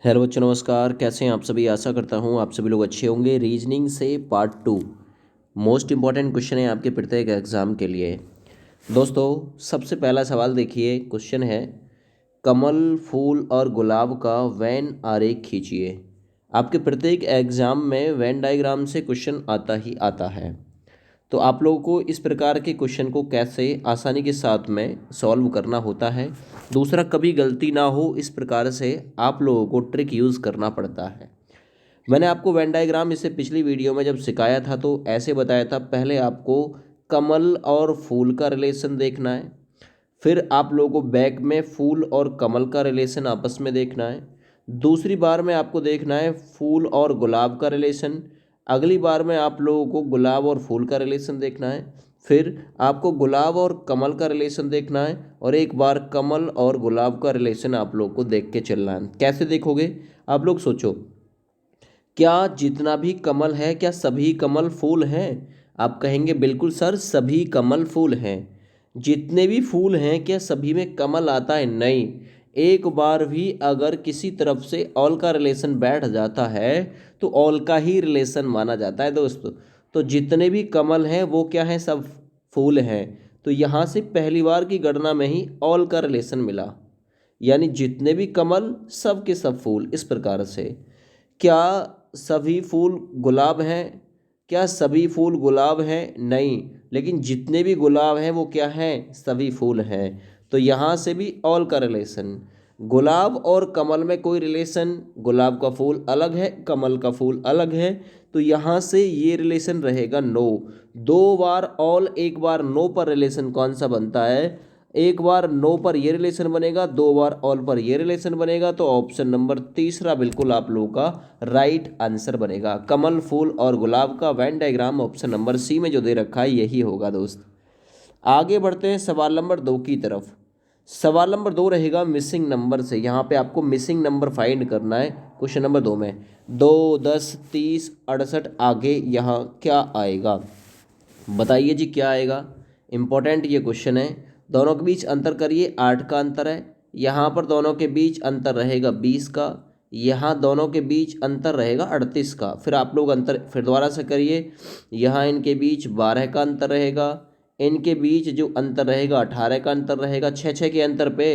Hello बच्चों, नमस्कार। कैसे हैं आप सभी? आशा करता हूँ आप सभी लोग अच्छे होंगे। रीजनिंग से पार्ट 2 मोस्ट इम्पॉर्टेंट क्वेश्चन है आपके प्रत्येक एग्जाम के लिए। दोस्तों, सबसे पहला सवाल देखिए। क्वेश्चन है, कमल, फूल और गुलाब का वेन आरेख खींचिए। आपके प्रत्येक एग्जाम में वेन डायग्राम से क्वेश्चन आता ही आता है। तो आप लोगों को इस प्रकार के क्वेश्चन को कैसे आसानी के साथ में सॉल्व करना होता है, दूसरा कभी गलती ना हो इस प्रकार से आप लोगों को ट्रिक यूज़ करना पड़ता है। मैंने आपको वेन डायग्राम इससे पिछली वीडियो में जब सिखाया था तो ऐसे बताया था। पहले आपको कमल और फूल का रिलेशन देखना है, फिर आप लोगों को बैक में फूल और कमल का रिलेशन आपस में देखना है। दूसरी बार में आपको देखना है फूल और गुलाब का रिलेशन। अगली बार में आप लोगों को गुलाब और फूल का रिलेशन देखना है। फिर आपको गुलाब और कमल का रिलेशन देखना है, और एक बार कमल और गुलाब का रिलेशन आप लोगों को देख के चलना है। कैसे देखोगे? आप लोग सोचो, क्या जितना भी कमल है क्या सभी कमल फूल हैं? आप कहेंगे बिल्कुल सर, सभी कमल फूल हैं। जितने भी फूल हैं क्या सभी में कमल आता है? नहीं। एक बार भी अगर किसी तरफ से ऑल का रिलेशन बैठ जाता है तो ऑल का ही रिलेशन माना जाता है दोस्तों। तो जितने भी कमल हैं वो क्या हैं? सब फूल हैं। तो यहाँ से पहली बार की गणना में ही ऑल का रिलेशन मिला, यानी जितने भी कमल सब के सब फूल। इस प्रकार से क्या सभी फूल गुलाब हैं? क्या सभी फूल गुलाब हैं? नहीं। लेकिन जितने भी गुलाब हैं वो क्या हैं? सभी फूल हैं। तो यहाँ से भी ऑल का रिलेशन। गुलाब और कमल में कोई रिलेशन? गुलाब का फूल अलग है, कमल का फूल अलग है। तो यहाँ से ये रिलेशन रहेगा नो। दो बार ऑल, एक बार नो पर रिलेशन कौन सा बनता है? एक बार नो पर ये रिलेशन बनेगा, दो बार ऑल पर ये रिलेशन बनेगा। तो ऑप्शन नंबर तीसरा बिल्कुल आप लोगों का राइट आंसर बनेगा। कमल, फूल और गुलाब का Venn diagram option number C में जो दे रखा है यही होगा दोस्त। आगे बढ़ते हैं सवाल नंबर 2 की तरफ। सवाल नंबर 2 रहेगा मिसिंग नंबर से। यहाँ पे आपको मिसिंग नंबर फाइंड करना है क्वेश्चन नंबर 2 में। 2, 10, 30, 68 आगे यहाँ क्या आएगा? बताइए जी, क्या आएगा? इंपॉर्टेंट ये क्वेश्चन है। दोनों के बीच अंतर करिए, 8 का अंतर है। यहाँ पर दोनों के बीच अंतर रहेगा 20 का। यहाँ दोनों के बीच अंतर रहेगा 38 का। फिर आप लोग अंतर फिर दोबारा से करिए। यहाँ इनके बीच 12 का अंतर रहेगा। इनके बीच जो अंतर रहेगा 18 का अंतर रहेगा। 6 के अंतर पे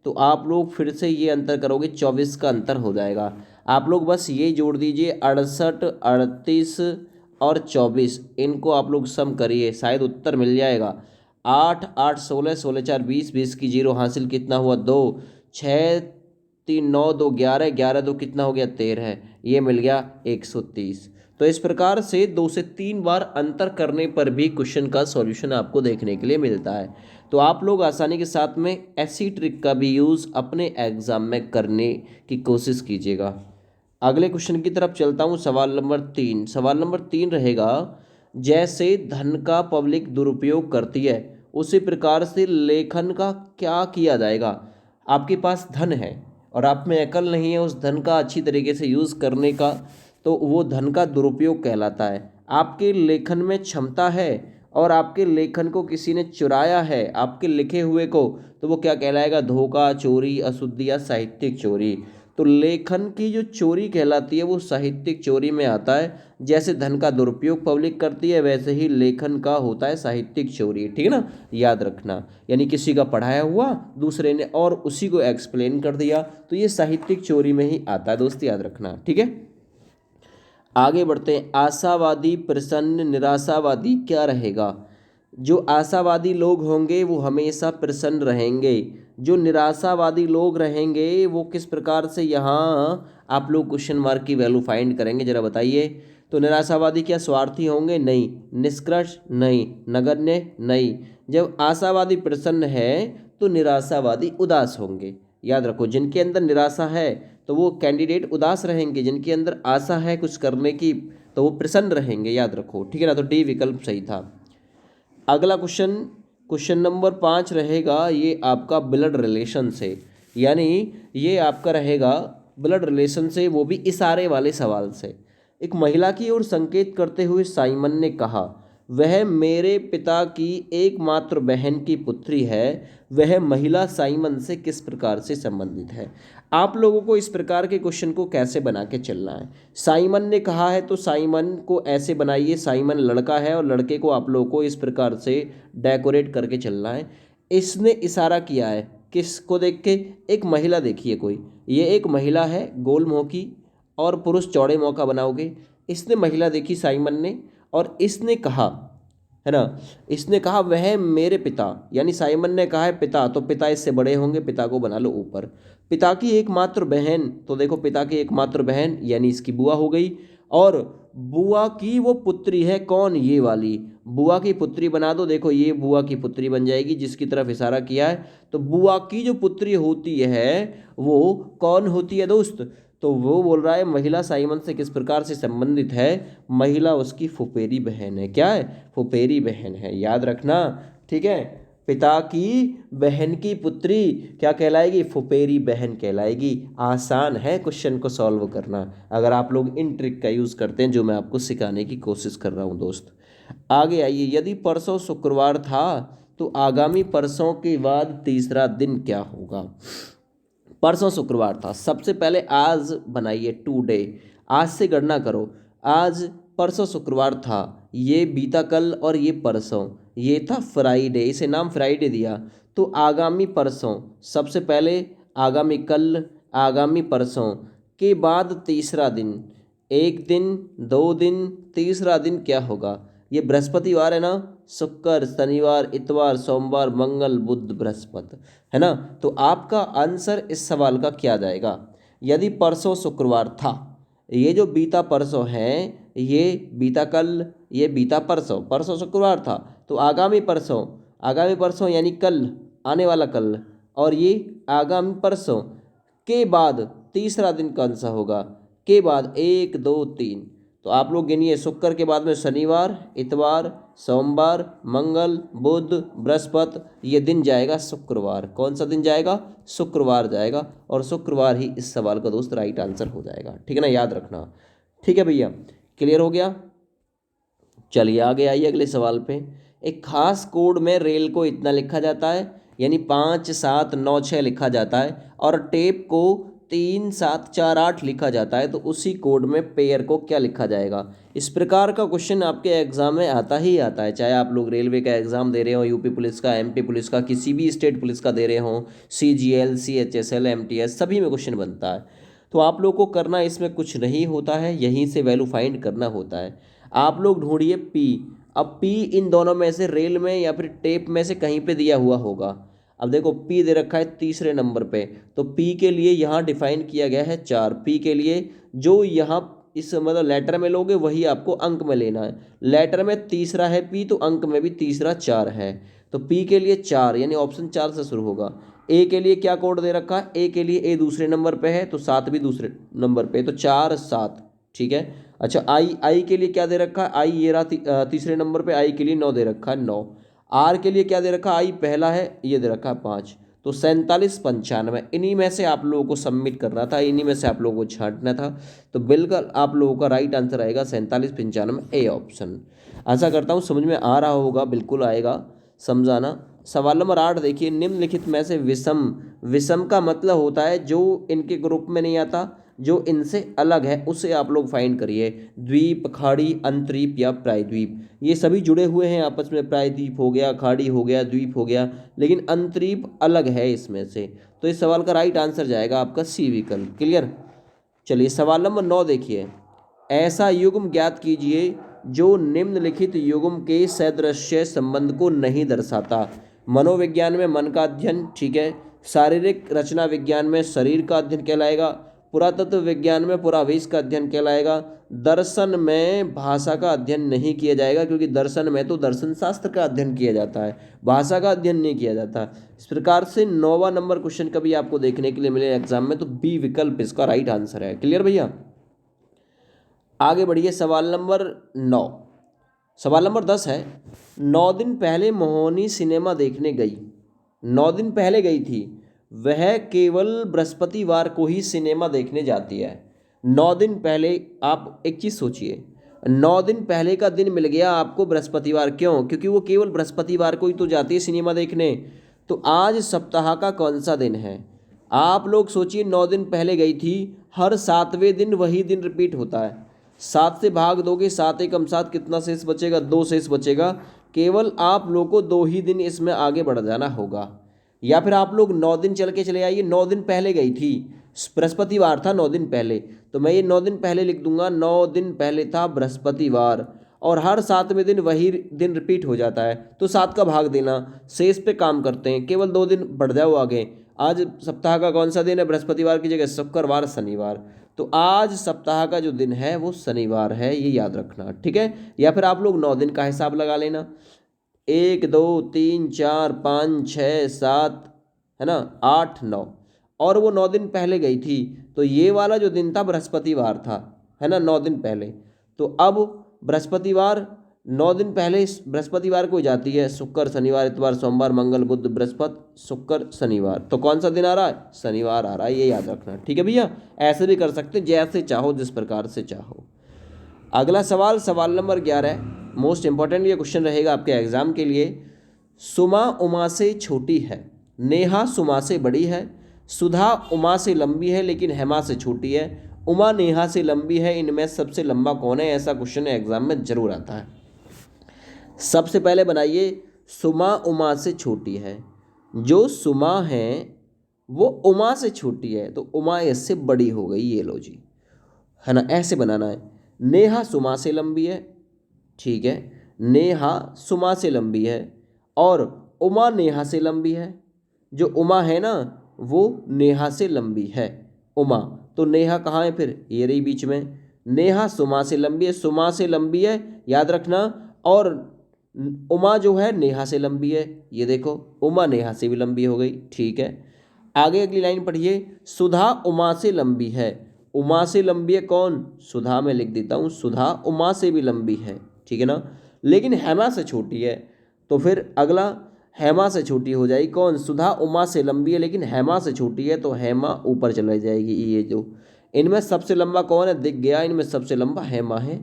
तो आप लोग फिर से ये अंतर करोगे, 24 का अंतर हो जाएगा। आप लोग बस ये जोड़ दीजिए, 68, 38 और 24, इनको आप लोग सम करिए, शायद उत्तर मिल जाएगा। 8, 8, 16, 16 4 20, 20 की जीरो हासिल कितना हुआ? 2, 6, 3, 9, 2, 11, 11 2 कितना हो गया? 13। ये मिल गया 130। तो इस प्रकार से 2 से 3 बार अंतर करने पर भी क्वेश्चन का सॉल्यूशन आपको देखने के लिए मिलता है। तो आप लोग आसानी के साथ में ऐसी ट्रिक का भी यूज़ अपने एग्जाम में करने की कोशिश कीजिएगा। अगले क्वेश्चन की तरफ चलता हूँ। सवाल नंबर 3। सवाल नंबर 3 रहेगा, जैसे धन का पब्लिक दुरुपयोग करती है उसी प्रकार से लेखन का क्या किया जाएगा? आपके पास धन है और आप में अकल नहीं है उस धन का अच्छी तरीके से यूज़ करने का, तो वो धन का दुरुपयोग कहलाता है। आपके लेखन में क्षमता है और आपके लेखन को किसी ने चुराया है, आपके लिखे हुए को, तो वो क्या कहलाएगा? धोखा, चोरी, अशुद्धि या साहित्यिक चोरी। तो लेखन की जो चोरी कहलाती है वो साहित्यिक चोरी में आता है। जैसे धन का दुरुपयोग पब्लिक करती है वैसे ही लेखन का होता है साहित्यिक चोरी। ठीक है ना? याद रखना, यानी किसी का पढ़ाया हुआ दूसरे ने और उसी को एक्सप्लेन कर दिया, तो ये साहित्यिक चोरी में ही आता है दोस्त, याद रखना। ठीक है, आगे बढ़ते हैं। आशावादी, प्रसन्न, निराशावादी क्या रहेगा? जो आशावादी लोग होंगे वो हमेशा प्रसन्न रहेंगे। जो निराशावादी लोग रहेंगे वो किस प्रकार से, यहाँ आप लोग क्वेश्चन मार्क की वैल्यू फाइंड करेंगे, जरा बताइए। तो निराशावादी क्या स्वार्थी होंगे? नहीं। निष्कर्ष? नहीं। नगण्य? नहीं। जब आशावादी प्रसन्न है तो निराशावादी उदास होंगे। याद रखो, जिनके अंदर निराशा है तो वो कैंडिडेट उदास रहेंगे, जिनके अंदर आशा है कुछ करने की तो वो प्रसन्न रहेंगे। याद रखो, ठीक है ना? तो डी विकल्प सही था। अगला क्वेश्चन, क्वेश्चन नंबर 5 रहेगा, ये आपका ब्लड रिलेशन से, यानी ये आपका रहेगा ब्लड रिलेशन से, वो भी इशारे वाले सवाल से। एक महिला की ओर संकेत करते हुए साइमन ने कहा, वह मेरे पिता की एकमात्र बहन की पुत्री है, वह महिला साइमन से किस प्रकार से संबंधित है। आप लोगों को इस प्रकार के क्वेश्चन को कैसे बना के चलना है। साइमन ने कहा है तो साइमन को ऐसे बनाइए, साइमन लड़का है और लड़के को आप लोगों को इस प्रकार से डेकोरेट करके चलना है। इसने इशारा किया है किसको देख के, एक महिला देखिए कोई, ये एक महिला है गोल मुंह की और पुरुष चौड़े मुंह का बनाओगे। इसने महिला देखी साइमन ने और इसने कहा, है ना, इसने कहा वह मेरे पिता, यानी साइमन ने कहा है पिता, तो पिता इससे बड़े होंगे, पिता को बना लो ऊपर। पिता की एकमात्र बहन, तो देखो पिता की एकमात्र बहन यानी इसकी बुआ हो गई, और बुआ की वो पुत्री है कौन, ये वाली बुआ की पुत्री बना दो। देखो ये बुआ की पुत्री बन जाएगी जिसकी तरफ इशारा किया है। तो बुआ की जो पुत्री होती है वो कौन होती है दोस्त, तो वो बोल रहा है महिला साइमन से किस प्रकार से संबंधित है, महिला उसकी फुफेरी बहन है। क्या है, फुफेरी बहन है, याद रखना, ठीक है। पिता की बहन की पुत्री क्या कहलाएगी, फुफेरी बहन कहलाएगी। आसान है क्वेश्चन को सॉल्व करना अगर आप लोग इन ट्रिक का यूज़ करते हैं जो मैं आपको सिखाने की कोशिश कर रहा हूँ दोस्त। आगे आइए, यदि परसों शुक्रवार था तो आगामी परसों के बाद तीसरा दिन क्या होगा। परसों शुक्रवार था, सबसे पहले आज बनाइए, टुडे, आज से गणना करो। आज परसों शुक्रवार था, ये बीता कल और ये परसों, ये था फ्राइडे, इसे नाम फ्राइडे दिया। तो आगामी परसों, सबसे पहले आगामी कल, आगामी परसों के बाद तीसरा दिन, एक दिन, दो दिन, तीसरा दिन क्या होगा। ये बृहस्पतिवार है ना, शुक्र, शनिवार, इतवार, सोमवार, मंगल, बुध, बृहस्पति, है ना। तो आपका आंसर इस सवाल का क्या जाएगा। यदि परसों शुक्रवार था, ये जो बीता परसों है, ये बीता कल, ये बीता परसों, परसों शुक्रवार था, तो आगामी परसों, आगामी परसों यानी कल, आने वाला कल, और ये आगामी परसों के बाद तीसरा दिन कौन सा होगा, के बाद एक, दो, तीन। तो आप लोग गिनिए, शुक्र के बाद में शनिवार, इतवार, सोमवार, मंगल, बुध, बृहस्पति, ये दिन जाएगा शुक्रवार। कौन सा दिन जाएगा, शुक्रवार जाएगा, और शुक्रवार ही इस सवाल का दोस्त राइट आंसर हो जाएगा, ठीक है ना, याद रखना। ठीक है भैया, क्लियर हो गया। चलिए आगे आइए अगले सवाल पे। एक खास कोड में रेल को इतना लिखा जाता है, यानी 5, 7, 9, 6 लिखा जाता है, और टेप को 3, 7, 4, 8 लिखा जाता है, तो उसी कोड में पेयर को क्या लिखा जाएगा। इस प्रकार का क्वेश्चन आपके एग्जाम में आता ही आता है, चाहे आप लोग रेलवे का एग्जाम दे रहे हो, यूपी पुलिस का, एमपी पुलिस का, किसी भी स्टेट पुलिस का दे रहे हो, सीजीएल, सीएचएसएल, एमटीएस, सभी में क्वेश्चन बनता है। तो आप लोग को करना इसमें कुछ नहीं होता है, यहीं से वैल्यू फाइंड करना होता है। आप लोग ढूंढिए पी। अब पी इन दोनों में से, रेल में या फिर टेप में से कहीं पे दिया हुआ होगा। अब देखो पी दे रखा है तीसरे नंबर पे, तो पी के लिए यहाँ डिफाइन किया गया है 4। पी के लिए जो यहाँ इस मतलब लेटर में लोगे वही आपको अंक में लेना है। लेटर में तीसरा है पी, तो अंक में भी तीसरा 4 है। तो पी के लिए 4, यानी ऑप्शन 4 से शुरू होगा। ए के लिए क्या कोड दे रखा है, ए के लिए ए दूसरे नंबर पे है, तो 7 भी दूसरे नंबर पे, तो 4, 7, ठीक है। अच्छा आई, आई के लिए क्या दे रखा है, आई ये रहा तीसरे नंबर पे, आई के लिए 9 दे रखा है, 9। आर के लिए क्या दे रखा है, आई पहला है, ये दे रखा है 5। तो 47, 95, इन्हीं में से आप लोगों को सबमिट करना था, इन्हीं में से आप लोगों को छांटना था। तो बिल्कुल आप लोगों का राइट आंसर आएगा 47, 95, ए ऑप्शन। आशा करता हूँ समझ में आ रहा होगा, बिल्कुल आएगा, समझाना। सवाल नंबर 8 देखिए, निम्नलिखित में से विषम, विषम का मतलब होता है जो इनके ग्रुप में नहीं आता, जो इनसे अलग है उसे आप लोग फाइंड करिए। द्वीप, खाड़ी, अंतरीप या प्रायद्वीप, ये सभी जुड़े हुए हैं आपस में, प्रायद्वीप हो गया, खाड़ी हो गया, द्वीप हो गया, लेकिन अंतरीप अलग है इसमें से। तो इस सवाल का राइट आंसर जाएगा आपका सी विकल्प। क्लियर। चलिए सवाल नंबर 9 देखिए, ऐसा युग्म ज्ञात कीजिए जो निम्नलिखित युग्म के सदृश्य संबंध को नहीं दर्शाता। मनोविज्ञान में मन का अध्ययन, ठीक है। शारीरिक रचना विज्ञान में शरीर का अध्ययन कहलाएगा। पुरातत्व विज्ञान में पुरावेश का अध्ययन कहलाएगा। दर्शन में भाषा का अध्ययन नहीं किया जाएगा, क्योंकि दर्शन में तो दर्शन शास्त्र का अध्ययन किया जाता है, भाषा का अध्ययन नहीं किया जाता। इस प्रकार से 9वां नंबर क्वेश्चन कभी आपको देखने के लिए मिले एग्जाम में, तो बी विकल्प इसका राइट आंसर है। क्लियर भैया। आगे बढ़िए, सवाल नंबर 9। सवाल नंबर 10 है, 9 दिन पहले मोहिनी सिनेमा देखने गई, 9 दिन पहले गई थी, वह केवल बृहस्पतिवार को ही सिनेमा देखने जाती है। 9 दिन पहले, आप एक चीज़ सोचिए, 9 दिन पहले का दिन मिल गया आपको बृहस्पतिवार, क्यों? क्योंकि वो केवल बृहस्पतिवार को ही तो जाती है सिनेमा देखने। तो आज सप्ताह का कौन सा दिन है? आप लोग सोचिए, 9 दिन पहले गई थी, हर 7वें दिन वही दिन रिपीट होता है। 7 से भाग दोगे, 7 एकम 7, कितना शेष बचेगा? 2 शेष बचेगा। केवल आप लोग को 2 ही दिन इसमें आगे बढ़ जाना होगा। या फिर आप लोग 9 दिन चल के चले आइए, 9 दिन पहले गई थी, बृहस्पतिवार था 9 दिन पहले, तो मैं ये 9 दिन पहले लिख दूंगा, 9 दिन पहले था बृहस्पतिवार, और हर 7वें दिन वही दिन रिपीट हो जाता है, तो 7 का भाग देना, शेष पे काम करते हैं, केवल 2 दिन बढ़ जाओ आगे। आज सप्ताह का कौन सा दिन है? बृहस्पतिवार की जगह शुक्रवार, शनिवार। तो आज सप्ताह का जो दिन है वो शनिवार है, ये याद रखना, ठीक है। या फिर आप लोग 9 दिन का हिसाब लगा लेना, 1 2 3 4 5 6 7, है ना, 8 9, और वो 9 दिन पहले गई थी, तो ये वाला जो दिन था बृहस्पतिवार था, है ना, 9 दिन पहले। तो अब बृहस्पतिवार 9 दिन पहले इस बृहस्पतिवार को जाती है, शुक्र शनिवार इतवार सोमवार मंगल बुध बृहस्पति शुक्र शनिवार, तो कौन सा दिन आ रहा है? शनिवार आ रहा है, ये याद रखना, ठीक है भैया। ऐसे भी कर सकते हैं, जैसे चाहो, जिस प्रकार से चाहो। अगला सवाल, सवाल नंबर 11, मोस्ट इंपॉर्टेंट ये क्वेश्चन रहेगा आपके एग्जाम के लिए। सुमा उमा से छोटी है, नेहा सुमा से बड़ी है, सुधा उमा से लंबी है लेकिन हेमा से छोटी है, उमा नेहा से लंबी है, इनमें सबसे लंबा कौन है? ऐसा क्वेश्चन एग्जाम में जरूर आता है। सबसे पहले बनाइए, सुमा उमा से छोटी है, जो सुमा है वो उमा से छोटी है, तो उमा इससे बड़ी हो गई, ये लो जी, है ना, ऐसे बनाना है। नेहा सुमा से लंबी है, ठीक है, नेहा सुमा से लंबी है, और उमा नेहा से लंबी है, जो उमा है ना वो नेहा से लंबी है, उमा, तो नेहा कहाँ है फिर? ये रही बीच में। नेहा सुमा से लंबी है, सुमा से लंबी है, याद रखना, और उमा जो है नेहा से लंबी है, ये देखो उमा नेहा से भी लंबी हो गई, ठीक है। आगे अगली लाइन पढ़िए, सुधा उमा से लंबी है, उमा से लंबी है कौन? सुधा, में लिख देता हूँ, सुधा उमा से भी लंबी है, ठीक है ना, लेकिन हेमा से छोटी है, तो फिर अगला हेमा से छोटी हो जाएगी कौन? सुधा उमा से लंबी है लेकिन हेमा से छोटी है, तो हेमा ऊपर चली जाएगी, ये जो, इनमें सबसे लंबा कौन है? दिख गया, इनमें सबसे लंबा हेमा है,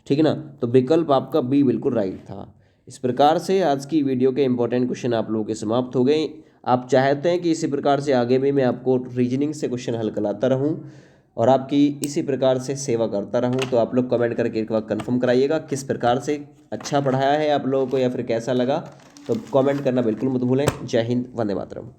ठीक है ना, तो विकल्प आपका बी बिल्कुल राइट था। इस प्रकार से आज की वीडियो के इंपॉर्टेंट क्वेश्चन आप लोगों के समाप्त हो गए। आप चाहते हैं कि इसी प्रकार से आगे भी मैं आपको रीजनिंग से क्वेश्चन हल कराता रहूं और आपकी इसी प्रकार से सेवा करता रहूं, तो आप लोग कमेंट करके एक बार कंफर्म कराइएगा किस प्रकार से अच्छा पढ़ाया है आप लोगों को, या फिर कैसा लगा, तो कमेंट करना बिल्कुल मत भूलें। जय हिंद, वंदे मातरम।